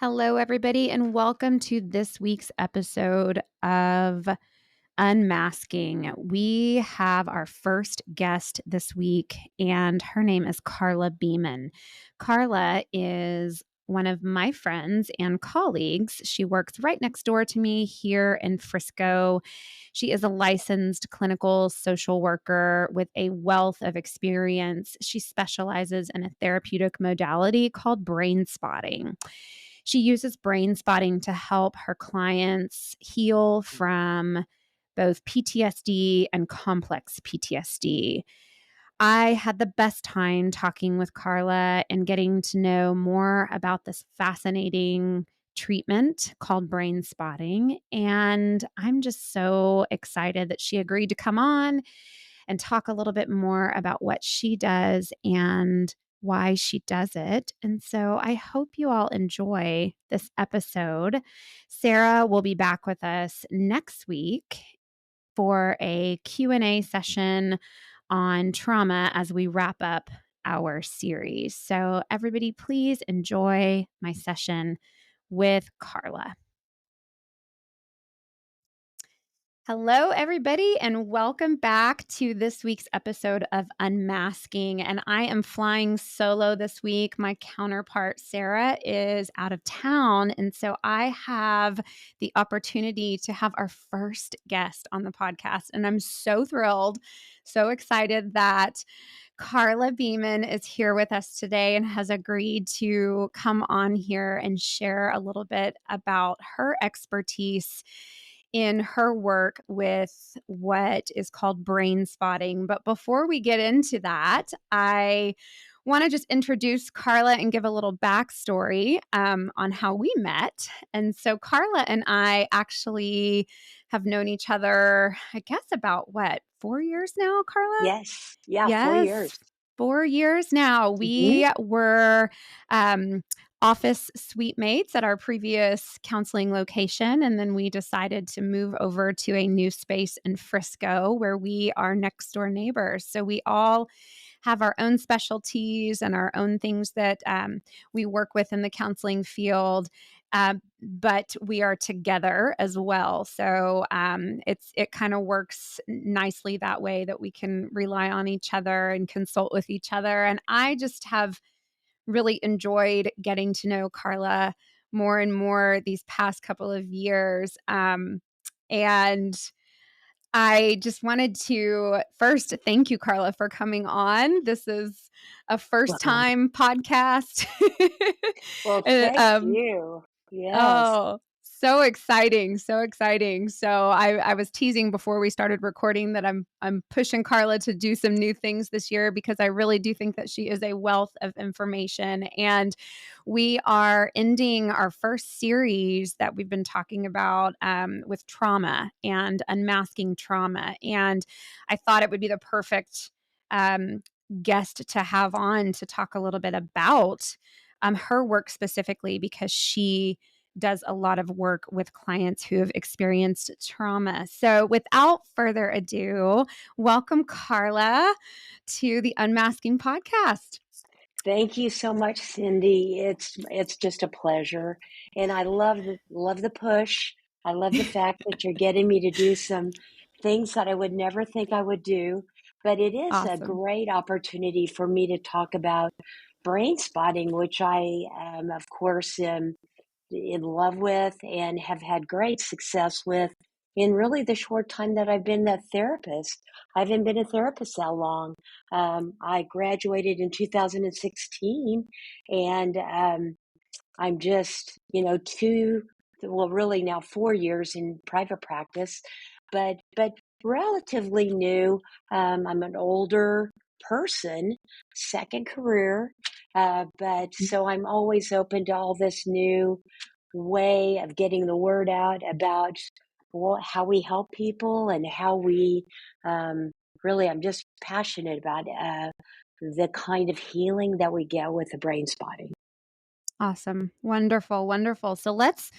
Hello, everybody, and welcome to this week's episode of Unmasking. We have our first guest this week, and her name is Karla Beaman. Karla is one of my friends and colleagues. She works right next door to me here in Frisco. She is a licensed clinical social worker with a wealth of experience. She specializes in a therapeutic modality called Brainspotting. She uses Brainspotting to help her clients heal from both PTSD and complex PTSD. I had the best time talking with Karla and getting to know more about this fascinating treatment called Brainspotting. And I'm just so excited that she agreed to come on and talk a little bit more about what she does and why she does it. And so I hope you all enjoy this episode. Sarah will be back with us next week for a Q&A session on trauma as we wrap up our series. So everybody, please enjoy my session with Karla. Hello, everybody, and welcome back to this week's episode of Unmasking. And I am flying solo this week. My counterpart, Sarah, is out of town. And so I have the opportunity to have our first guest on the podcast. And I'm so thrilled, so excited that Karla Beaman is here with us today and has agreed to come on here and share a little bit about her expertise in her work with what is called Brainspotting. But before we get into that, I want to just introduce Karla and give a little backstory on how we met. And so Karla and I actually have known each other, I guess, about what, 4 years now, Karla? Yes. Yeah, 4 Yes, years. 4 years now. Mhm. We were office suite mates at our previous counseling location, and then we decided to move over to a new space in Frisco where we are next door neighbors. So we all have our own specialties and our own things that we work with in the counseling field. But we are together as well. So it kind of works nicely that way that we can rely on each other and consult with each other. And I just have really enjoyed getting to know Karla more and more these past couple of years. And I just wanted to first thank you, Karla, for coming on. This is a first Well time podcast. well, And, thank you. Yes. Oh, so exciting, so exciting. So I was teasing before we started recording that I'm pushing Karla to do some new things this year because I really do think that she is a wealth of information. And we are ending our first series that we've been talking about with trauma and unmasking trauma. And I thought it would be the perfect guest to have on to talk a little bit about her work specifically because she does a lot of work with clients who have experienced trauma. So, without further ado, welcome Karla to the Unmasking podcast. Thank you so much, Cindy. It's just a pleasure, and I love the push. I love the fact that you're getting me to do some things that I would never think I would do, but it is a Awesome. great opportunity for me to talk about brain spotting, which I, of course, am in love with and have had great success with in really the short time that I've been a therapist. I haven't been a therapist that long. I graduated in 2016, and I'm just, well, really now 4 years in private practice, but relatively new. I'm an older person, second career, but so I'm always open to all this new way of getting the word out about how we help people and how we really, I'm just passionate about the kind of healing that we get with the brain spotting. Awesome. Wonderful. Wonderful. So let's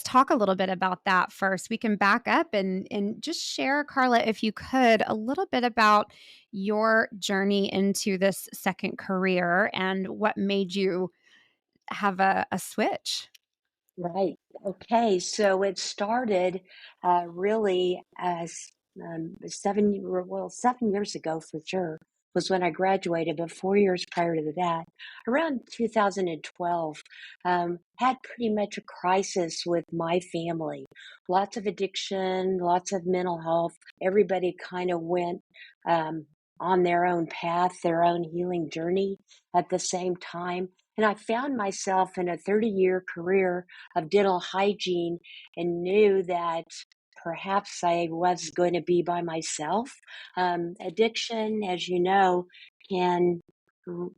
talk a little bit about that first. We can back up and just share, Karla, if you could, a little bit about your journey into this second career and what made you have a switch. Right. Okay. So it started really as 7 years ago for sure was when I graduated, but 4 years prior to that, around 2012, had pretty much a crisis with my family. Lots of addiction, lots of mental health. Everybody kind of went um, on their own path, their own healing journey at the same time. And I found myself in a 30-year career of dental hygiene and knew that perhaps I was going to be by myself. Addiction, as you know, can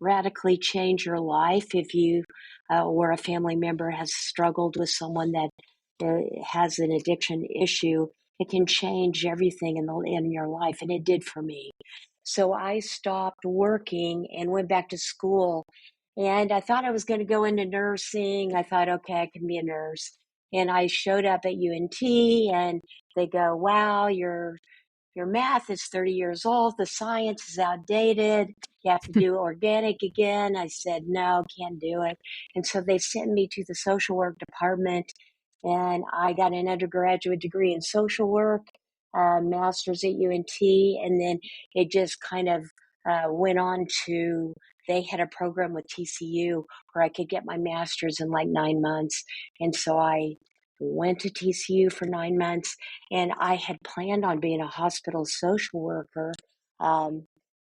radically change your life if you or a family member has struggled with someone that has an addiction issue. It can change everything in your life, and it did for me. So I stopped working and went back to school. And I thought I was going to go into nursing. I thought, okay, I can be a nurse. And I showed up at UNT and they go, wow, your math is 30 years old. The science is outdated. You have to do organic again. I said, no, can't do it. And so they sent me to the social work department, and I got an undergraduate degree in social work, master's at UNT. And then it just kind of went on to, they had a program with TCU where I could get my master's in like 9 months. And so I went to TCU for 9 months, and I had planned on being a hospital social worker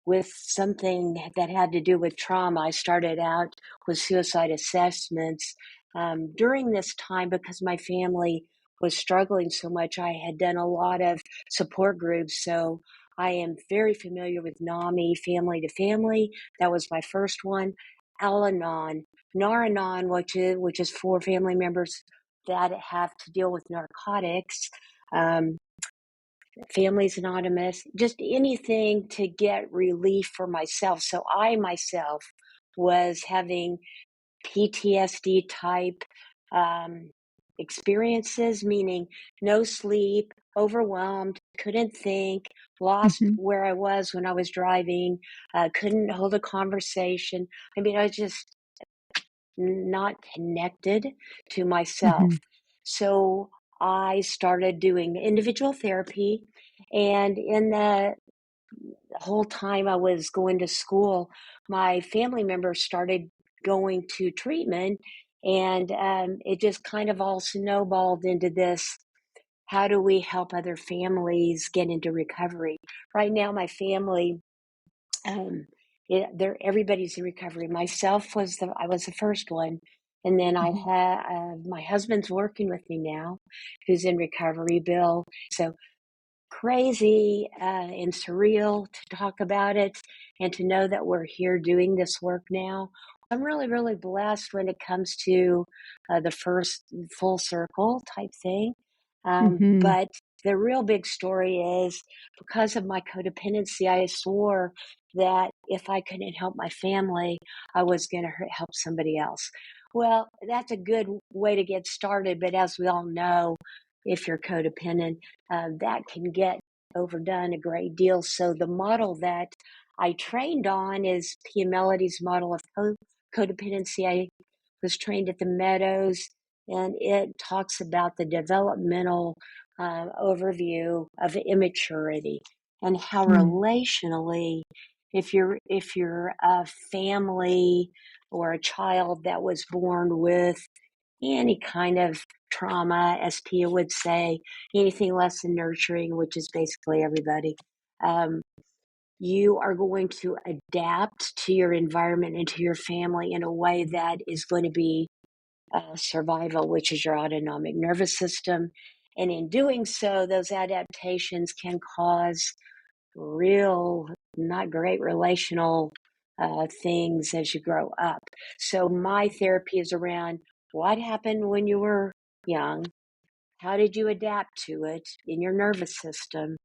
with something that had to do with trauma. I started out with suicide assessments. During this time, because my family was struggling so much, I had done a lot of support groups. So I am very familiar with NAMI, Family to Family. That was my first one. Al Anon, Nar-Anon, which is for family members that have to deal with narcotics, um, Families Anonymous, just anything to get relief for myself. So I myself was having PTSD type um, experiences, meaning no sleep, overwhelmed, couldn't think, lost Hmm. where I was when I was driving, couldn't hold a conversation. I mean, I was just not connected to myself. Hmm. So I started doing individual therapy. And in the whole time I was going to school, my family members started going to treatment. And it just kind of all snowballed into this: how do we help other families get into recovery? Right now, my family, um, everybody's in recovery. I was the first one, and then I Hmm. had my husband's working with me now, who's in recovery. Bill. So crazy and surreal to talk about it and to know that we're here doing this work now. I'm really, really blessed when it comes to the first full circle type thing. Hmm. But the real big story is, because of my codependency, I swore that if I couldn't help my family, I was going to help somebody else. Well, that's a good way to get started. But as we all know, if you're codependent, that can get overdone a great deal. So the model that I trained on is Pia Melody's model of codependency. I was trained at the Meadows, and it talks about the developmental overview of immaturity and how relationally, if you're a family or a child that was born with any kind of trauma, as Pia would say, anything less than nurturing, which is basically everybody, um, you are going to adapt to your environment and to your family in a way that is going to be survival, which is your autonomic nervous system. And in doing so, those adaptations can cause real, not great relational things as you grow up. So my therapy is around what happened when you were young, how did you adapt to it in your nervous system,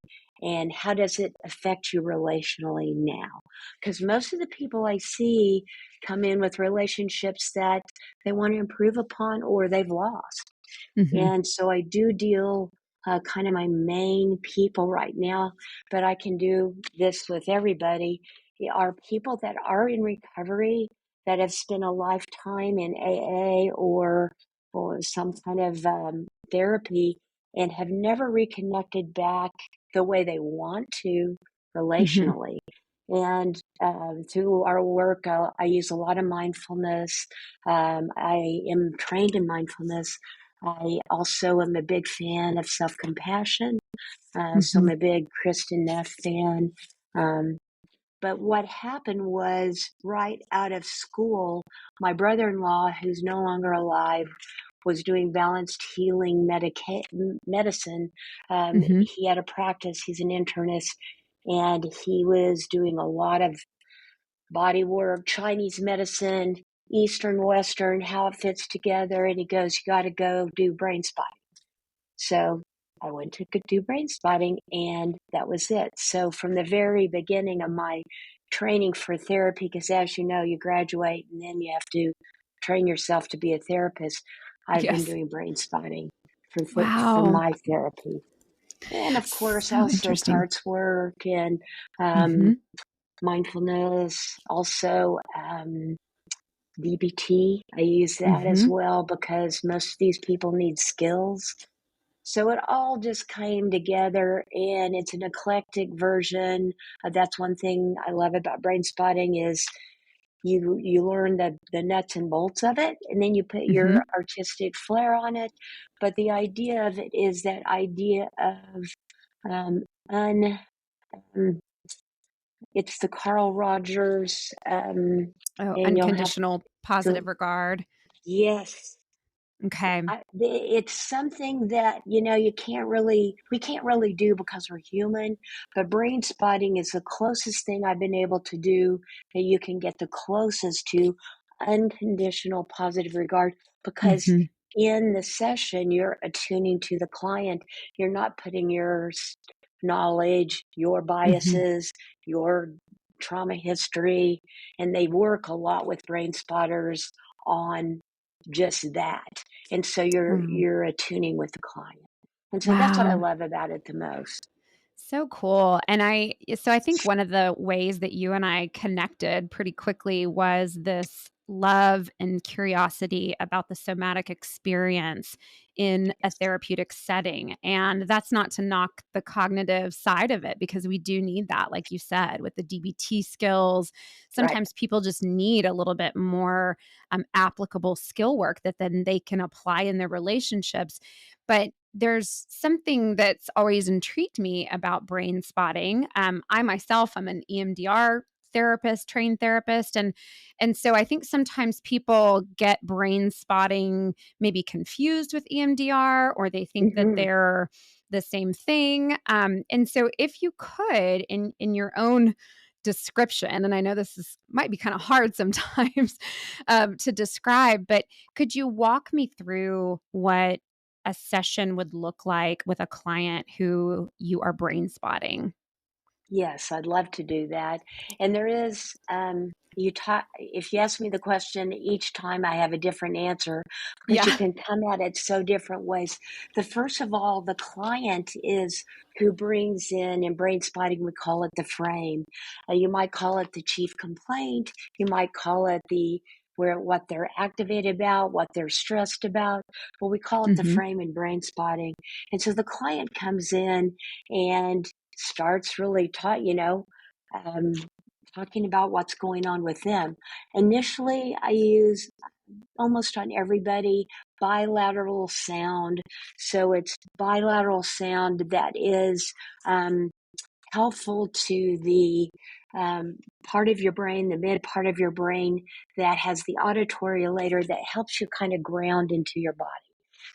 and how does it affect you relationally now? Because most of the people I see come in with relationships that they want to improve upon or they've lost. Hmm. And so I do deal kind of my main people right now, but I can do this with everybody. Are people that are in recovery that have spent a lifetime in AA or or some kind of therapy and have never reconnected back the way they want to Mhm. relationally. And through our work, I use a lot of mindfulness. I am trained in mindfulness. I also am a big fan of self compassion. So I'm Mhm. a big Kristen Neff fan. Um, but what happened was right out of school, my brother in law, who's no longer alive, was doing balanced healing medicine. Mhm. He had a practice, he's an internist, and he was doing a lot of body work, Chinese medicine, Eastern, Western, how it fits together. And he goes, "You got to go do brain spotting." So I went to do brain spotting, and that was it. So from the very beginning of my training for therapy, because as you know, you graduate and then you have to train yourself to be a therapist. I've been Yes. doing brain spotting for Wow. my therapy. And of course, So also interesting. parts work and um, Mhm. mindfulness, also DBT. I use that as Mhm. well because most of these people need skills. So it all just came together, and it's an eclectic version. That's one thing I love about brain spotting is you learn the nuts and bolts of it, and then you put your Mhm. artistic flair on it. But the idea of it is that idea of um, un. Um, it's the Carl Rogers, Oh, and you'll have unconditional positive to, regard. yes. Okay. It's something that we can't really do because we're human, but brain spotting is the closest thing I've been able to do that you can get the closest to unconditional positive regard, because Mhm. in the session you're attuning to the client. You're not putting your knowledge, your Mhm. biases, your trauma history, and they work a lot with brain spotters on just that. And so Mm. you're attuning with the client. And so that's what I Wow. love about it the most. So cool. And I think one of the ways that you and I connected pretty quickly was this love and curiosity about the somatic experience in a Yes. therapeutic setting. And that's not to knock the cognitive side of it, because we do need that, like you said, with the DBT skills. Right. Sometimes people just need a little bit more applicable skill work that then they can apply in their relationships. But there's something that's always intrigued me about brain spotting. I myself, I'm an EMDR therapist, trained therapist, and so I think sometimes people get brain spotting maybe confused with EMDR, or they think that Hmm. they're the same thing. And so, if you could, in your own description, and I know this is might be kind of hard sometimes to describe, but could you walk me through what a session would look like with a client who you are brain spotting? Yes, I'd love to do that. And there is, you talk, if you ask me the question each time, I have a different answer because you Yeah. can come at it so different ways. The first of all, the client is who brings in brain spotting, we call it the frame. You might call it the chief complaint. You might call it what they're activated about, what they're stressed about. Well, we call it the Mhm. frame in brain spotting. And so the client comes in and starts really um, talking about what's going on with them. Initially, I use almost on everybody bilateral sound. So it's bilateral sound that is um, helpful to the part of your brain, the mid part of your brain that has the auditory layer that helps you kind of ground into your body.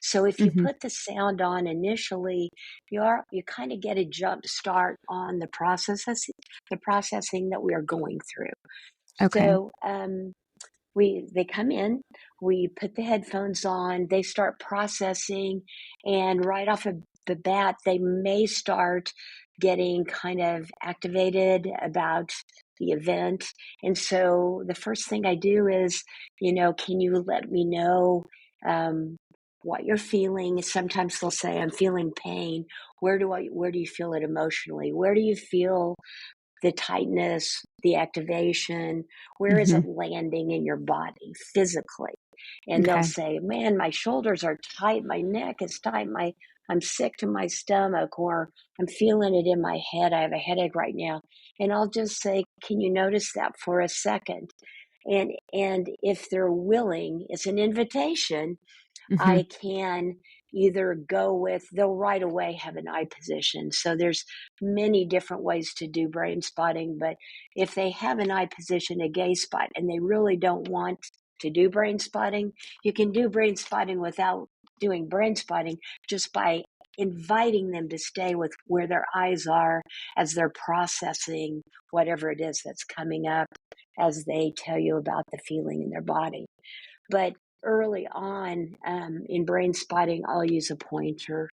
So if you Mhm. put the sound on initially, you kind of get a jump start on the processing that we are going through. Okay. So they come in, we put the headphones on, they start processing, and right off of the bat, they may start getting kind of activated about the event. And so the first thing I do is, can you let me know um, what you're feeling? Sometimes they'll say, "I'm feeling pain." Where do you feel it emotionally? Where do you feel the tightness, the activation, where is Hmm. it landing in your body physically? And they'll Okay. say, man, my shoulders are tight, my neck is tight, I'm sick to my stomach, or I'm feeling it in my head. I have a headache right now. And I'll just say, can you notice that for a second? And if they're willing, it's an invitation. Hmm. I can either go with, they'll right away have an eye position. So there's many different ways to do brain spotting, but if they have an eye position, a gaze spot, and they really don't want to do brain spotting, you can do brain spotting without doing brain spotting, just by inviting them to stay with where their eyes are as they're processing whatever it is that's coming up as they tell you about the feeling in their body. But early on, in brain spotting, I'll use a pointer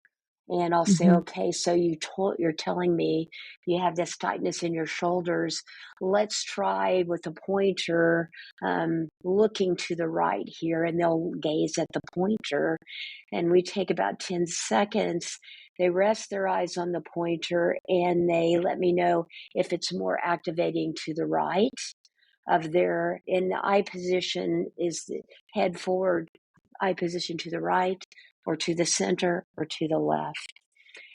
and I'll say, Hmm. okay, so you're telling me you have this tightness in your shoulders. Let's try with the pointer, looking to the right here, and they'll gaze at the pointer. And we take about 10 seconds. They rest their eyes on the pointer and they let me know if it's more activating to the right of their, in the eye position is the head forward eye position to the right or to the center or to the left.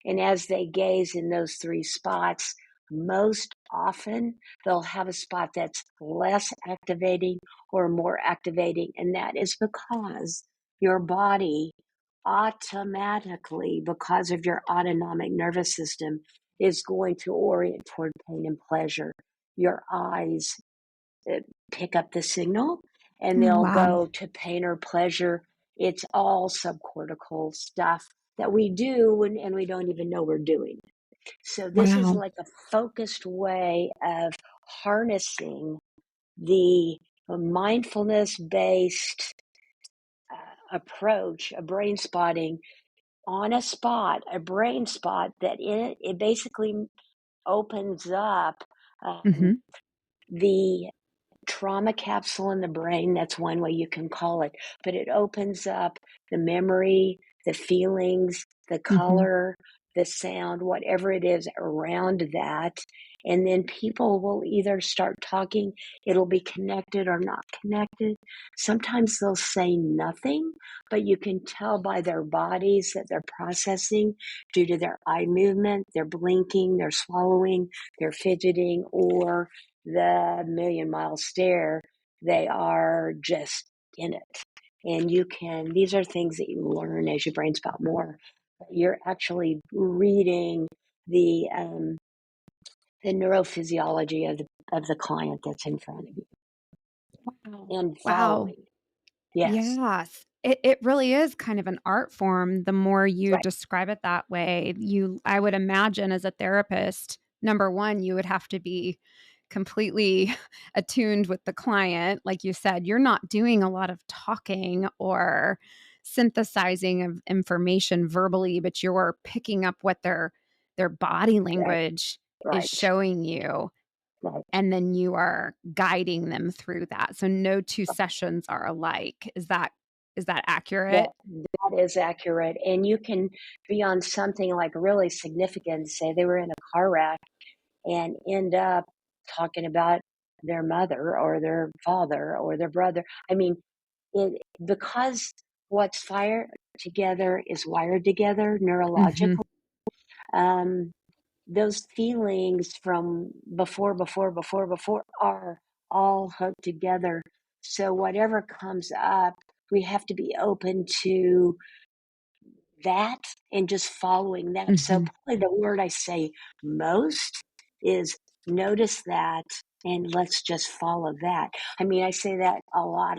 And as they gaze in those three spots, most often they'll have a spot that's less activating or more activating. And that is because your body automatically, because of your autonomic nervous system, is going to orient toward pain and pleasure. Your eyes pick up the signal and they'll Wow. go to pain or pleasure. It's all subcortical stuff that we do and we don't even know we're doing. So this is Wow. like a focused way of harnessing the mindfulness based approach, a brain spotting on a spot, a brain spot that in it basically opens up Hmm. the trauma capsule in the brain. That's one way you can call it, but it opens up the memory, the feelings, the Hmm. color, the sound, whatever it is around that. And then people will either start talking, it'll be connected or not connected. Sometimes they'll say nothing, but you can tell by their bodies that they're processing due to their eye movement, they're blinking, they're swallowing, they're fidgeting, or the million-mile stare. They are just in it. And these are things that you learn as you brain spot more. You're actually reading the neurophysiology of the client that's in front of you Wow. and Wow. following. Yes, Yes. It really is kind of an art form the more you right, describe it that way. I would imagine as a therapist, number 1, you would have to be completely attuned with the client. Like you said, you're not doing a lot of talking or synthesizing of information verbally, but you're picking up what their body right, language is right, showing you, right. and then you are guiding them through that. So no 2 sessions are alike. Is that accurate? That is accurate. And you can be on something like really significant, say they were in a car wreck and end up talking about their mother or their father or their brother. I mean, because what's fired together is wired together Mhm. neurologically. Um, those feelings from before are all hooked together. So whatever comes up, we have to be open to that and just following that. So Mhm. probably the word I say most is notice that and let's just follow that. I mean, I say that a lot,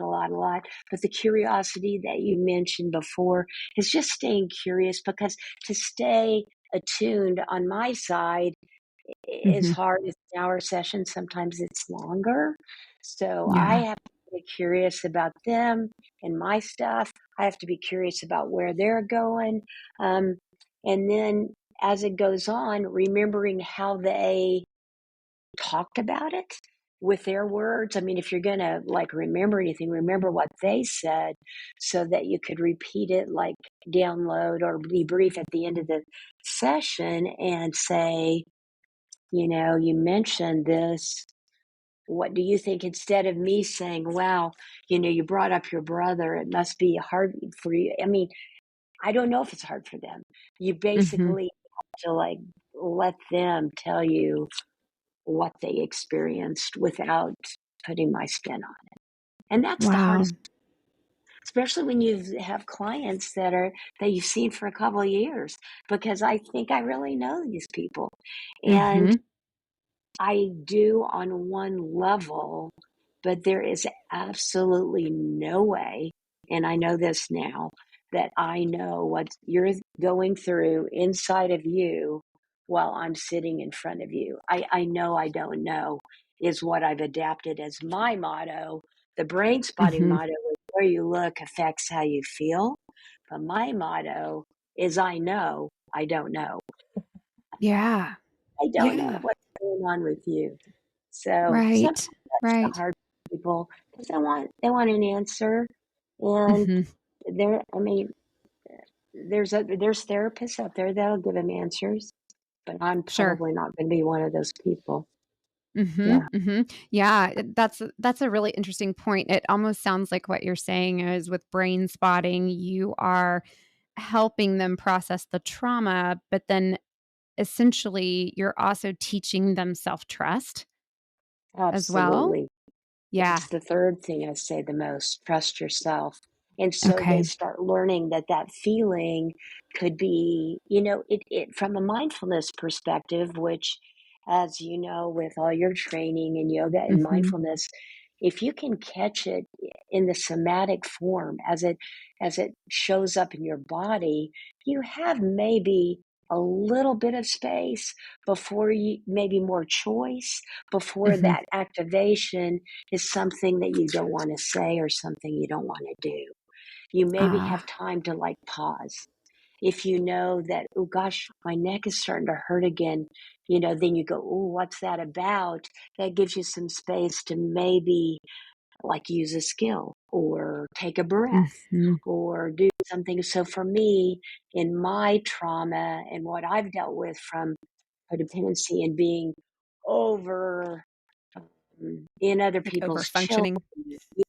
but the curiosity that you mentioned before is just staying curious, because to stay attuned on my side is Mhm. hard. It's an hour session. Sometimes it's longer. So I Yeah. have to be curious about them and my stuff. I have to be curious about where they're going. Um, and then as it goes on, remembering how they talked about it with their words. I mean, if you're going to like remember anything, remember what they said so that you could repeat it, like download or debrief at the end of the session and say, you mentioned this. What do you think, instead of me saying, wow, you brought up your brother, it must be hard for you. I mean, I don't know if it's hard for them. You Mhm. basically have to like let them tell you what they experienced without putting my spin on it. And that's the Wow. hardest, especially when you have clients that you've seen for a couple of years, because I think I really know these people. And Mhm. I do on one level, but there is absolutely no way, and I know this now, that I know what you're going through inside of you while I'm sitting in front of you. I know I don't know is what I've adapted as my motto. The brain spotting Mhm. motto is where you look affects how you feel. But my motto is I know I don't know. Yeah. I don't know Yeah. what's going on with you. So sometimes Right. that's the Right. hard people, because they want an answer, and Mhm. I mean, there's therapists out there that'll give them answers, but I'm Sure. probably not going to be one of those people. Yeah, Mhm. Mhm. Yeah, that's a really interesting point. It almost sounds like what you're saying is with brain spotting, you are helping them process the trauma, but then essentially you're also teaching them self-trust as well? absolutely. Yeah. That's the third thing I say the most, trust yourself. And so they Okay. start learning that that feeling could be, it from a mindfulness perspective, which, as you know, with all your training and yoga and Mhm. mindfulness, if you can catch it in the somatic form as it shows up in your body, you have maybe a little bit of space before you, maybe more choice before Mhm. that activation is something that you don't want to say or something you don't want to do. You maybe have Ah. time to like pause. If you know that, oh gosh, my neck is starting to hurt again, then you go, oh, what's that about? That gives you some space to maybe like use a skill or take a breath Mhm. or do something. So for me, in my trauma and what I've dealt with from codependency and being over in other Like people's children, over-functioning.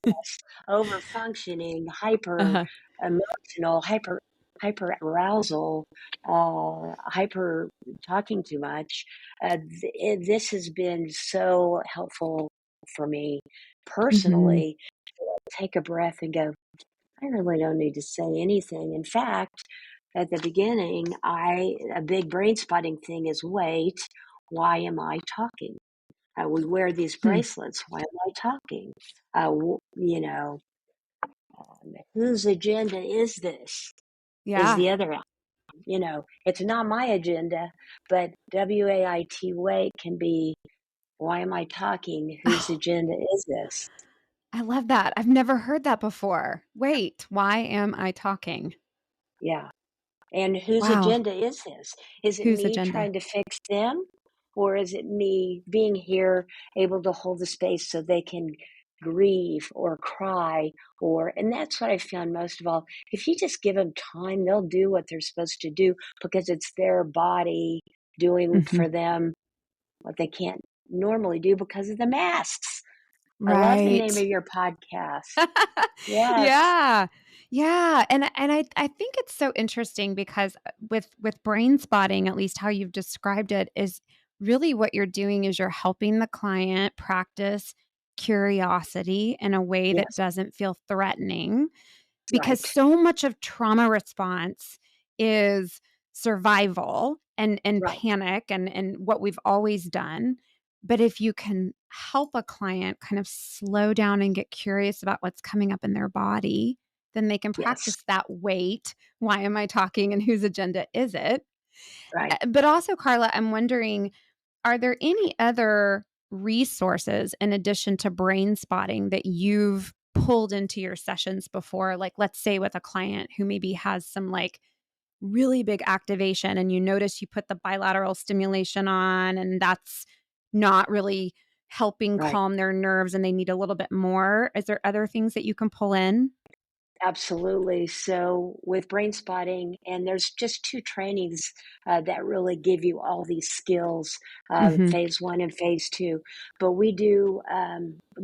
yes, over functioning, hyper Uh-huh. emotional, hyper arousal, hyper talking too much. This has been so helpful for me Mhm. personally. Take a breath and go, I really don't need to say anything. In fact, at the beginning, a big brain spotting thing is, wait, why am I talking? We wear these Hmm. bracelets. Why am I talking? Whose agenda is this? Is Yeah. the other, it's not my agenda, but WAIT wait can be, why am I talking? Whose Oh, agenda is this? I love that. I've never heard that before. Wait, why am I talking? Yeah. And whose Wow. agenda is this? Is it Whose me agenda? trying to fix them? Or is it me being here, able to hold the space so they can grieve or cry? And that's what I found most of all. If you just give them time, they'll do what they're supposed to do because it's their body doing Mhm. for them what they can't normally do because of the masks. I love the name Right. of your podcast. Yes. Yeah. Yeah, and I think it's so interesting because, with brain spotting, at least how you've described it, is really what you're doing is you're helping the client practice curiosity in a way that Yes. doesn't feel threatening. Because Right. so much of trauma response is survival and Right. panic and what we've always done. But if you can help a client kind of slow down and get curious about what's coming up in their body, then they can Yes. practice that wait. Why am I talking and whose agenda is it? Right. But also, Karla, I'm wondering, are there any other resources in addition to brain spotting that you've pulled into your sessions before? Like, let's say with a client who maybe has some like really big activation and you notice you put the bilateral stimulation on and that's not really helping Right. calm their nerves and they need a little bit more. Is there other things that you can pull in? Absolutely. So with brain spotting, and there's just two trainings that really give you all these skills, Mhm. phase one and phase two. But we do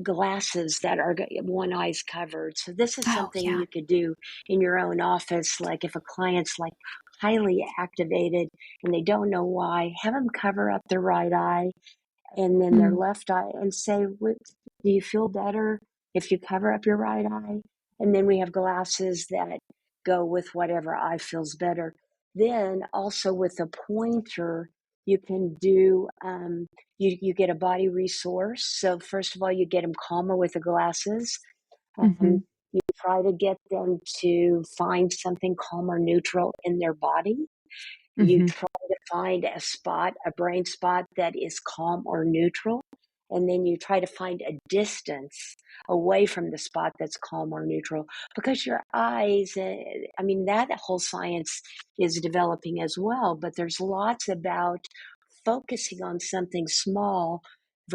glasses that are one eye's covered. So this is Oh, something yeah. you could do in your own office. Like if a client's like highly activated and they don't know why, have them cover up their right eye and then their Mm. left eye and say, do you feel better if you cover up your right eye? And then we have glasses that go with whatever eye feels better. Then also with a pointer, you can do, you get a body resource. So first of all, you get them calmer with the glasses. Um, Mhm. you try to get them to find something calm or neutral in their body. You Mhm. try to find a spot, a brain spot that is calm or neutral. And then you try to find a distance away from the spot that's calm or neutral because your eyes, I mean, that whole science is developing as well. But there's lots about focusing on something small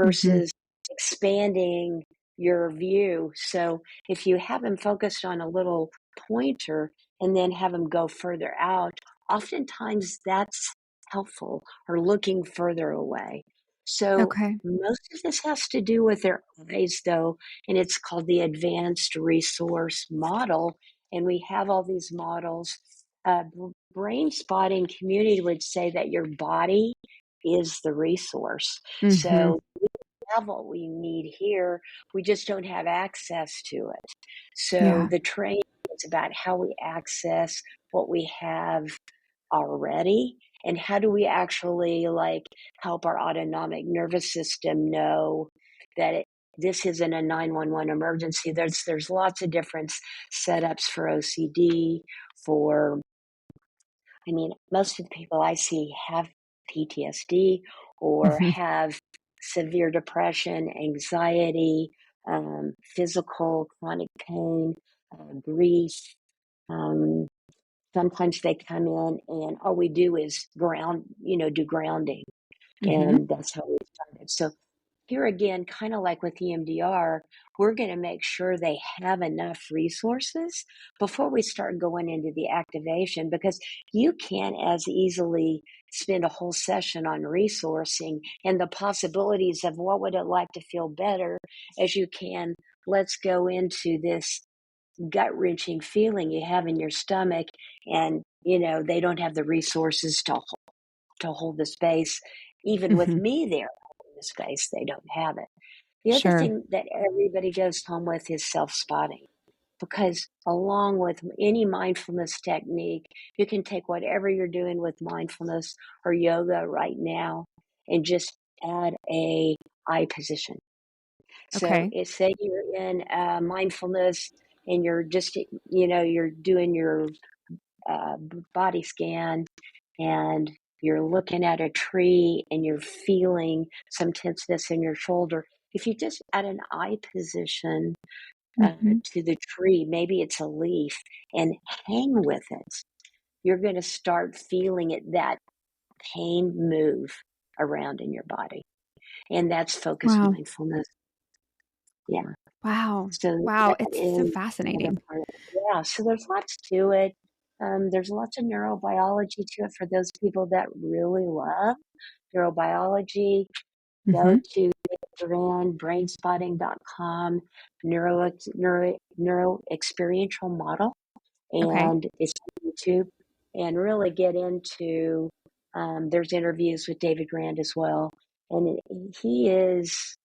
Mhm. versus expanding your view. So if you have them focused on a little pointer and then have them go further out, oftentimes that's helpful or looking further away. So Okay. most of this has to do with their eyes, though, and it's called the Advanced Resource Model. And we have all these models. Brain spotting community would say that your body is the resource. Mhm. So we have what we need here. We just don't have access to it. So Yeah. the training is about how we access what we have already and how do we actually like help our autonomic nervous system know that this isn't a 911 emergency. There's lots of different setups for OCD. For I mean, most of the people I see have PTSD or Mhm. have severe depression, anxiety, physical chronic pain, grief. Um, Sometimes they come in and all we do is do grounding. Mhm. And that's how we started. So here again, kind of like with EMDR, we're going to make sure they have enough resources before we start going into the activation because you can't as easily spend a whole session on resourcing and the possibilities of what would it like to feel better as you can. Let's go into this gut wrenching feeling you have in your stomach and they don't have the resources to hold the space. Even with Mhm. me there holding the space, they don't have it. The other Sure. thing that everybody goes home with is self-spotting, because along with any mindfulness technique, you can take whatever you're doing with mindfulness or yoga right now and just add a eye position. So Okay. say you're in mindfulness and you're just, you're doing your body scan and you're looking at a tree and you're feeling some tenseness in your shoulder. If you just add an eye position Mhm. to the tree, maybe it's a leaf, and hang with it, you're going to start feeling that pain move around in your body. And that's focused Wow. mindfulness. Yeah. Wow. So Wow. that It's so is another fascinating. part. Yeah. So there's lots to it. There's lots of neurobiology to it for those people that really love neurobiology. Go Mhm. to brainspotting.com, neuro experiential model, Okay. and it's on YouTube. And really get into. There's interviews with David Grand as well, and he's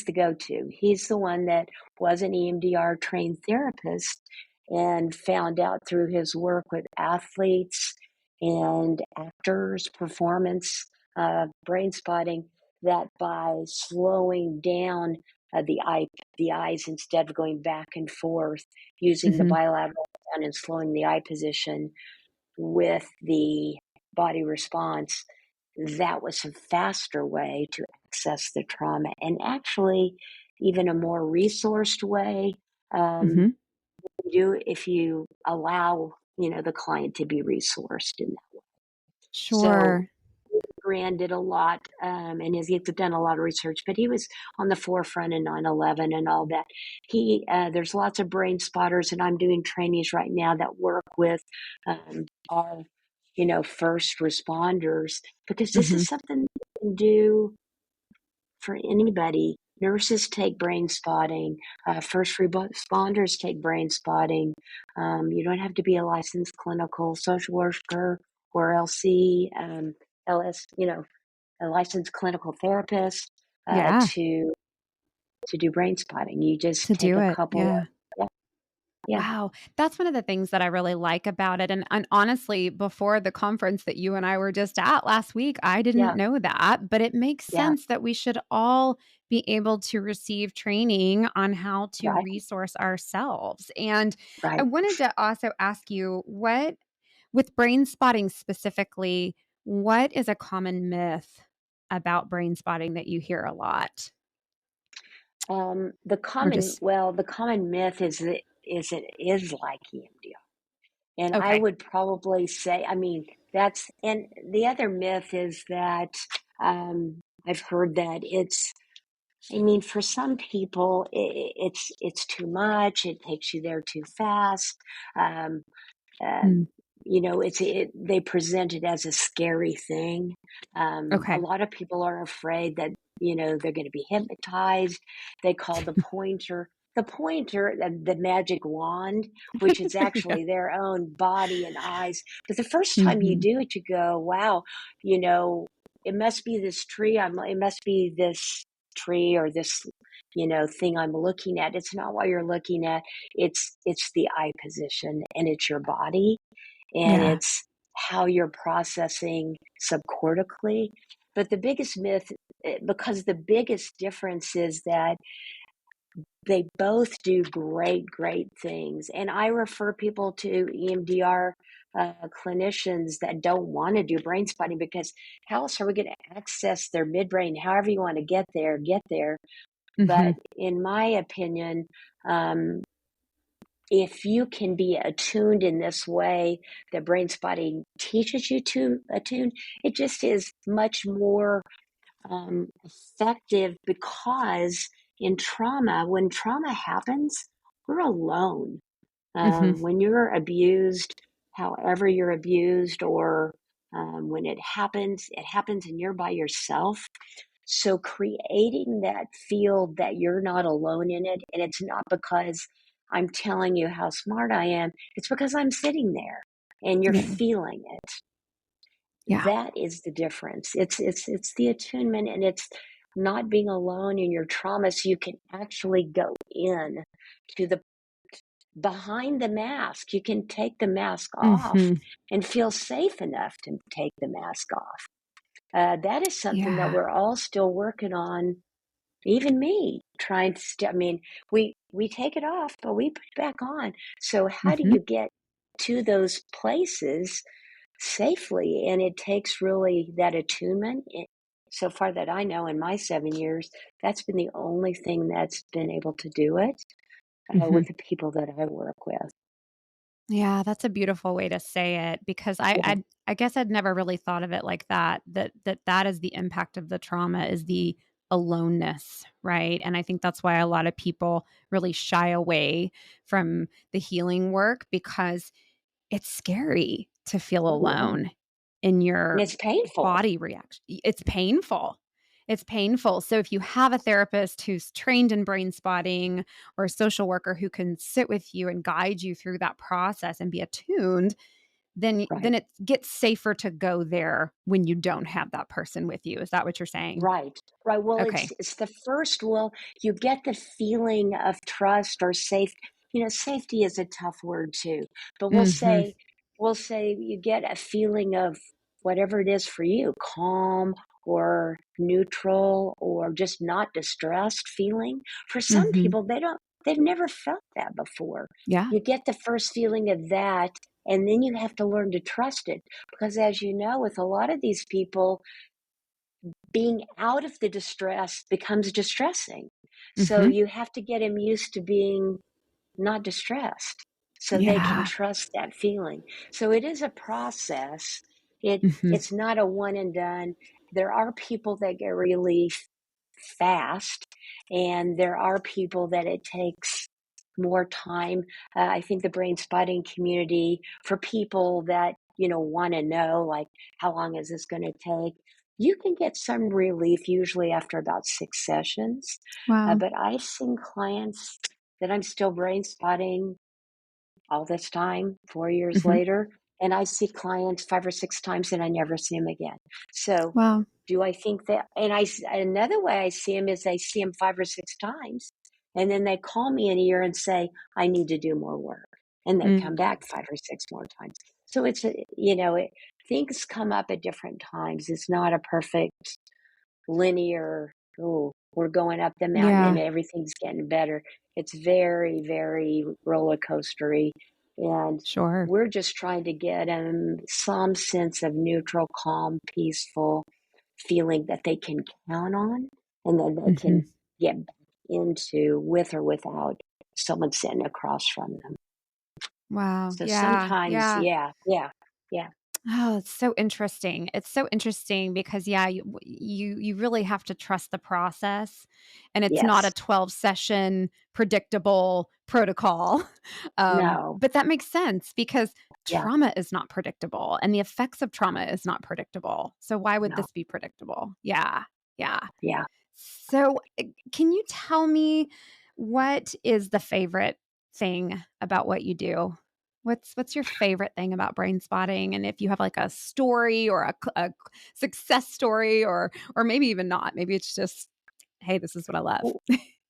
the go-to. He's the one that was an EMDR trained therapist and found out through his work with athletes and actors, performance, brain spotting, that by slowing down the eyes instead of going back and forth, using the Mhm. bilateral sound and slowing the eye position with the body response, that was a faster way to access the trauma and actually even a more resourced way, um, Mhm. if you allow the client to be resourced in that. So Sure. Rand did a lot, and he's done a lot of research, but he was on the forefront in 9/11 and all that. There's lots of brain spotters, and I'm doing trainings right now that work with our, first responders, because this Hmm. is something you can do for anybody. Nurses take brain spotting. First responders take brain spotting. You don't have to be a licensed clinical social worker or LS, a licensed clinical therapist Yeah. to do brain spotting. You just To take do a it. couple Yeah. of, yeah, yeah, Wow. That's one of the things that I really like about it. And honestly, before the conference that you and I were just at last week, I didn't yeah, know that, but it makes yeah, sense that we should all be able to receive training on how to right, resource ourselves. And I right. wanted to also ask you with brain spotting specifically, what is a common myth about brain spotting that you hear a lot? Or just, The common myth is it is like EMDR. And I okay. would probably say, I mean, and the other myth is that I've heard that I mean, for some people, it's too much. It takes you there too fast. Um, um, Mm, they present it as a scary thing. A okay. lot of people are afraid that, they're going to be hypnotized. They call the magic wand, which is Yeah. actually their own body and eyes. But the first time you Hmm. do it, you go, wow, you know, it must be this tree. It must be this tree or this, thing I'm looking at. It's not what you're looking at. It's the eye position, and it's your body, and Yeah. it's how you're processing subcortically. But the biggest myth, because the biggest difference is that they both do great, great things. And I refer people to EMDR clinicians that don't want to do brain spotting, because how else are we going to access their midbrain? However you want to get there, get there. But Hmm. in my opinion, um, if you can be attuned in this way that brain spotting teaches you to attune, it just is much more effective, because when trauma happens, we're alone. Hmm. When you're abused, however you're abused, or when it happens and you're by yourself. So creating that field that you're not alone in it, and it's not because I'm telling you how smart I am, it's because I'm sitting there and you're Yeah. feeling it. Yeah. That is the difference. It's the attunement, and it's not being alone in your trauma, so you can actually go in to the behind the mask. You can take the mask off Hmm. and feel safe enough to take the mask off. That is something that Yeah. we're all still working on. Even me trying to. I mean, we take it off, but we put it back on. So how do Hmm. you get to those places safely? And it takes really that attunement. So far that I know, in my 7 years, that's been the only thing that's been able to do it Hmm. with the people that I work with. Yeah, that's a beautiful way to say it because Yeah. I guess I'd never really thought of it like that. That is the impact of the trauma is the aloneness, right? And I think that's why a lot of people really shy away from the healing work because it's scary to feel Oh yeah. alone in And your it's painful. body reaction. It's painful. It's painful. So if you have a therapist who's trained in brain spotting or a social worker who can sit with you and guide you through that process and be attuned, then Right. it gets safer to go there when you don't have that person with you. Is that what you're saying? Right. Right. Well, Okay. it's the first. Well, you get the feeling of trust or safe. Safety is a tough word too, but Mhm. we'll say you get a feeling of whatever it is for you, calm or neutral or just not distressed feeling. For some Mhm. people, they've never felt that before. Yeah. You get the first feeling of that, and then you have to learn to trust it, because as you know, with a lot of these people, being out of the distress becomes distressing. So Mhm. you have to get them used to being not distressed so they can Yeah. trust that feeling. So it is a process. Mhm. It's not a one and done. there are people that get relief fast, and there are people that it takes more time. I think the brain spotting community, for people that, want to know, like, how long is this going to take? You can get some relief usually after about 6 sessions. Wow. But I've seen clients that I'm still brain spotting all this time, 4 years Hmm. later, and I see clients 5 or 6 times and I never see them again. So Wow. do I think that, another way I see them is I see them 5 or 6 times and then they call me in a year and say, I need to do more work. And they come Mm. back 5 or 6 more times. So things come up at different times. It's not a perfect linear, oh, we're going up the mountain and Yeah. everything's getting better. It's very, very roller coastery. And Sure. we're just trying to get them some sense of neutral, calm, peaceful feeling that they can count on and then they Hmm. can get back into, with or without someone sitting across from them. Wow. So Yeah. sometimes, Yeah. yeah, yeah, yeah, Oh, it's so interesting. It's so interesting because yeah, you really have to trust the process, and it's not a yes, 12 session predictable protocol. no, But that makes sense because yeah, trauma is not predictable and the effects of trauma is not predictable. So why would no, this be predictable? Yeah. Yeah. yeah. So, can you tell me what is the favorite thing about what you do? What's your favorite thing about brain spotting? And if you have like a story or a success story, or maybe even not, maybe it's just, hey, this is what I love.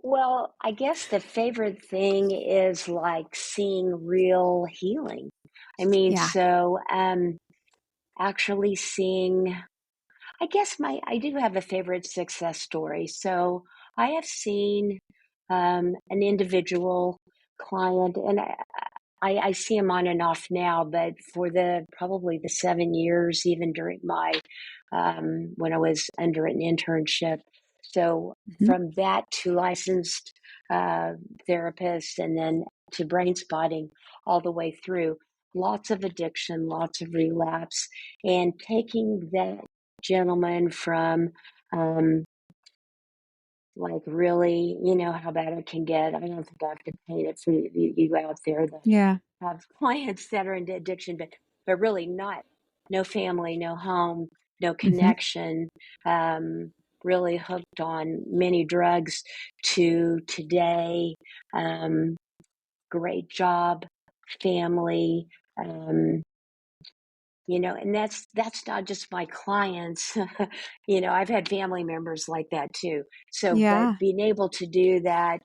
Well, I guess the favorite thing is like seeing real healing. I mean, Yeah. so actually seeing, I guess I do have a favorite success story. So I have seen an individual client, and I see him on and off now, but for the probably the 7 years, even during my when I was under an internship. So Mhm. from that to licensed uh, therapist, and then to brain spotting, all the way through, lots of addiction, lots of relapse, and taking that gentleman from um, like really, how bad it can get. I don't think I have to paint it for you out there that Yeah. have clients that are into addiction, but really not, no family, no home, no Hmm. connection, um, really hooked on many drugs, to today, um, great job, family, um, and that's not just my clients. I've had family members like that too. So, but Yeah. being able to do that,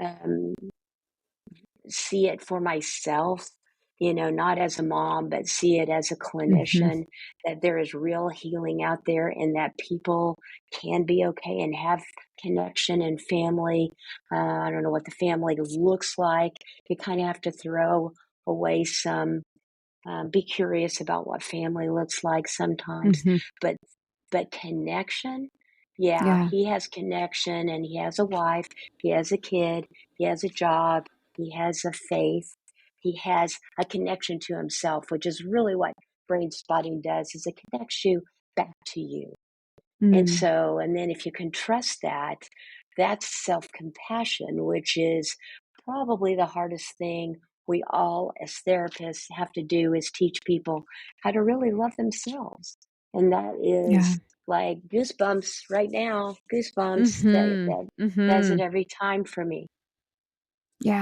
um, see it for myself, not as a mom, but see it as a Hmm. clinician, that there is real healing out there and that people can be okay and have connection and family. I don't know what the family looks like. You kind of have to throw away some, be curious about what family looks like sometimes, Hmm. but connection, yeah, Yeah. he has connection and he has a wife, he has a kid, he has a job, he has a faith, he has a connection to himself, which is really what brain spotting does, is it connects you back to you. And Mm. so, and then if you can trust that, that's self compassion, which is probably the hardest thing we all as therapists have to do, is teach people how to really love themselves. And that Yeah. is like goosebumps right now, goosebumps Hmm. that does it Hmm. every time for me.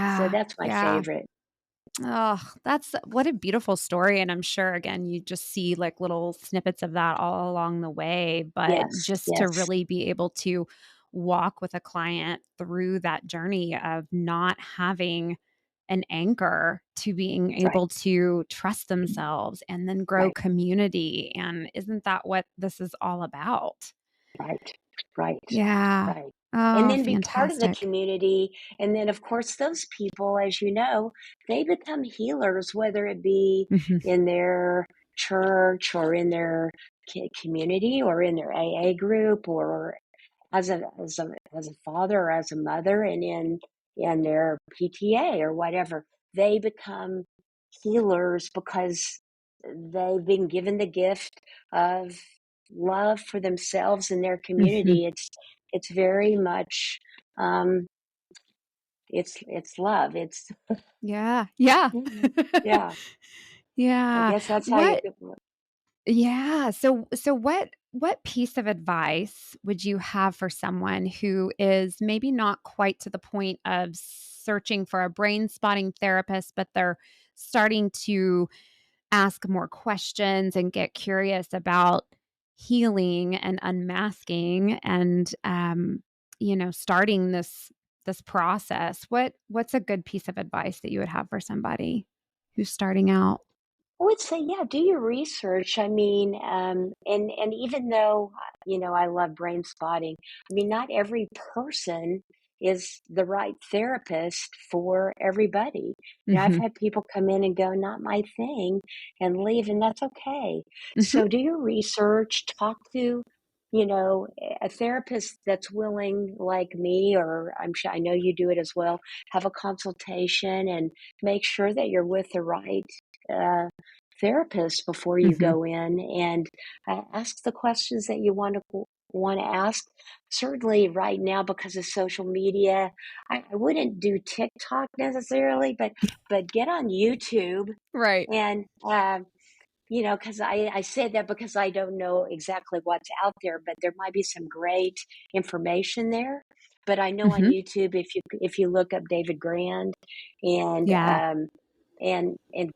So Yeah. that's my Yeah. favorite. Oh, that's what a beautiful story. And I'm sure, again, you just see like little snippets of that all along the way. But Yes, just to yes, really be able to walk with a client through that journey of not having an anchor to being right, able to trust themselves and then grow right. community. And isn't that what this is all about? Right, right, Yeah. right. And Oh, then be part of the fantastic. community. And then, of course, those people, as you know, they become healers, whether it be Hmm. in their church or in their community or in their AA group, or as a father or as a mother, and in their PTA or whatever. They become healers because they've been given the gift of love for themselves and their Mhm. community. It's very much, um, it's love. It's Yeah. Yeah. Mhm. Yeah, I Yeah. guess that's how you What could. Yeah. So what piece of advice would you have for someone who is maybe not quite to the point of searching for a brain spotting therapist, but they're starting to ask more questions and get curious about healing and unmasking and starting this process. What's a good piece of advice that you would have for somebody who's starting out? I would say, yeah, do your research. I mean, and even though I love brain spotting, I mean, not every person is the right therapist for everybody. I've Mhm. had people come in and go, "Not my thing," and leave, and that's okay. Mhm. So do your research. Talk to, a therapist that's willing, like me, or I'm sure I know you do it as well. Have a consultation and make sure that you're with the right. Uh, Therapist before you Mhm. go in, and ask the questions that you want to ask. Certainly, right now because of social media, I wouldn't do TikTok necessarily, but get on YouTube Right. and. Because I say that because I don't know exactly what's out there, but there might be some great information there. But I know on Mhm. YouTube, if you look up David Grand and Yeah.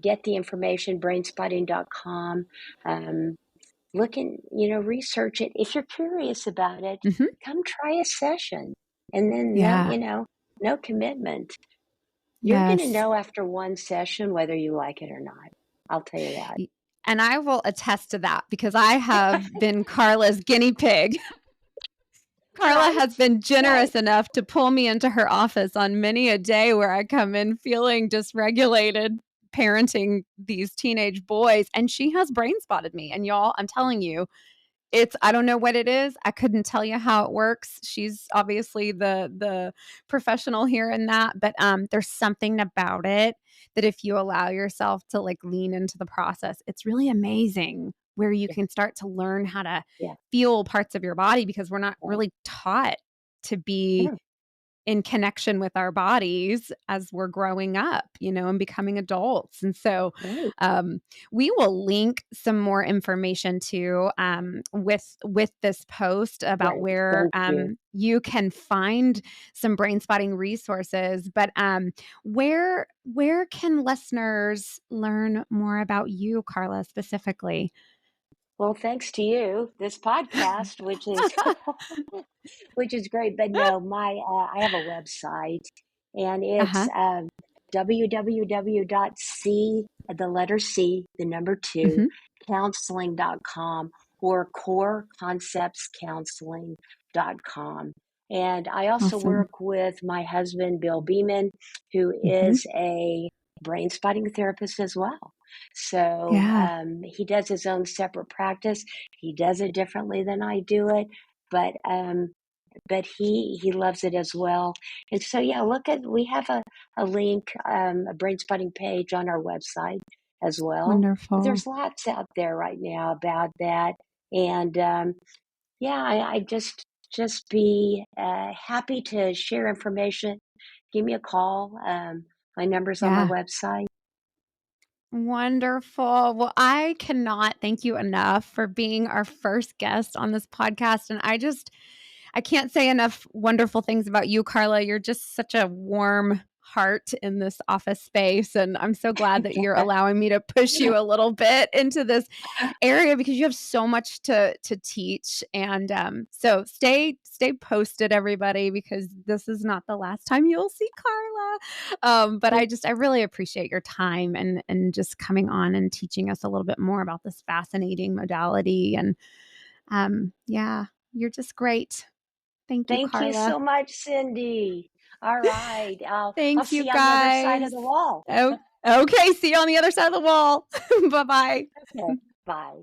get the information, brainspotting.com, look and research it. If you're curious about it, Mhm. come try a session, and then Yeah. no commitment. You're going to Yes. know after one session whether you like it or not. I'll tell you that. Y And I will attest to that because I have been Karla's guinea pig. Karla Right? has been Right. generous enough to pull me into her office on many a day where I come in feeling dysregulated parenting these teenage boys, and she has brain spotted me, and y'all, I'm telling you, I don't know what it is. I couldn't tell you how it works. She's obviously the professional here in that, but there's something about it that if you allow yourself to like lean into the process, it's really amazing where you Yeah. can start to learn how to Yeah. feel parts of your body because we're not Right. really taught to be Yeah. in connection with our bodies as we're growing up, and becoming adults. And so, Right. um, we will link some more information to with this post about Great. where Thank you. you can find some brain spotting resources. But where can listeners learn more about you, Karla, specifically? Well, thanks to you, this podcast, which is great. But no, I have a website, and Uh it's huh. www.c, the letter C, the number two, Hmm. counseling.com, or coreconceptscounseling.com. And I also Awesome. work with my husband, Bill Beaman, who Hmm. is a brain spotting therapist as well. So Yeah. he does his own separate practice. He does it differently than I do it, but he loves it as well. And so yeah, we have a link, a brain spotting page on our website as well. But Wonderful. there's lots out there right now about that, and yeah, I just be happy to share information. Give me a call. My number's on my Yeah. website. Wonderful. Well, I cannot thank you enough for being our first guest on this podcast. And I can't say enough wonderful things about you, Karla. You're just such a warm heart in this office space. And I'm so glad that you're allowing me to push you a little bit into this area because you have so much to teach. And so stay posted, everybody, because this is not the last time you'll see Karla. But I really appreciate your time and just coming on and teaching us a little bit more about this fascinating modality. And yeah, you're just great. Thank you, Thank you Karla. so much, Cindy. All right. I'll Thanks, you see you on the other side of guys. the wall. Oh, okay. See you on the other side of the wall. Bye bye. Okay. Bye.